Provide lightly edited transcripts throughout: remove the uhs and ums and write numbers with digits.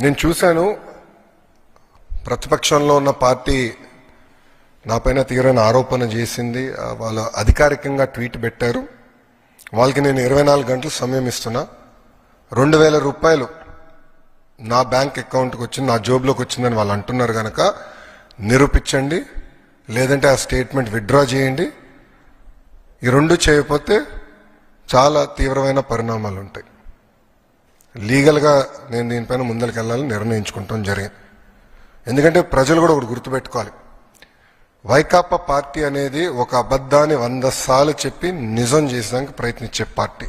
నేను చూశాను ప్రతిపక్షంలో ఉన్న పార్టీ నాపైన తీవ్రమైన ఆరోపణ చేసింది. వాళ్ళు అధికారికంగా ట్వీట్ పెట్టారు. వాళ్ళకి నేను 24 గంటలు సమయం ఇస్తున్నా. 2000 రూపాయలు నా బ్యాంక్ అకౌంట్కి వచ్చింది, నా జోబులోకి వచ్చిందని వాళ్ళు అంటున్నారు కనుక నిరూపించండి, లేదంటే ఆ స్టేట్మెంట్ విత్డ్రా చేయండి. ఈ రెండు చేయకపోతే చాలా తీవ్రమైన పరిణామాలు ఉంటాయి. లీగల్గా నేను దీనిపైన ముందరికి వెళ్ళాలని నిర్ణయించుకుంటాం జరిగింది. ఎందుకంటే ప్రజలు కూడా ఒకటి గుర్తుపెట్టుకోవాలి, వైకాపా పార్టీ అనేది ఒక అబద్ధాన్ని 100 సార్లు చెప్పి నిజం చేసేదానికి ప్రయత్నించే పార్టీ.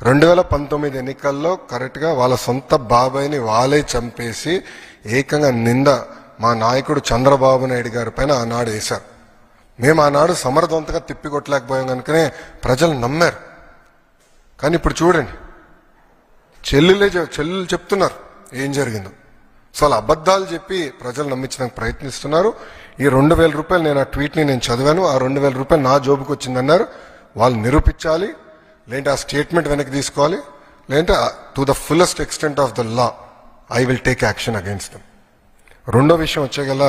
2019 ఎన్నికల్లో కరెక్ట్గా వాళ్ళ సొంత బాబాయిని వాళ్ళే చంపేసి ఏకంగా నింద మా నాయకుడు చంద్రబాబు నాయుడు గారి పైన ఆనాడు వేశారు. మేము ఆనాడు సమర్థవంతంగా తిప్పికొట్టలేకపోయాం కనుకనే ప్రజలు నమ్మారు. కానీ ఇప్పుడు చూడండి, చెల్లెలు చెప్తున్నారు ఏం జరిగిందో. సో వాళ్ళ అబద్ధాలు చెప్పి ప్రజలు నమ్మించడానికి ప్రయత్నిస్తున్నారు. ఈ 2000 రూపాయలు నేను ఆ ట్వీట్ని నేను చదివాను. ఆ 2000 రూపాయలు నా జోబుకి వచ్చిందన్నారు. వాళ్ళు నిరూపించాలి, లేదంటే ఆ స్టేట్మెంట్ వెనక్కి తీసుకోవాలి, లేదంటే to the fullest extent of the law I will take action against them. రెండో విషయం వచ్చేగల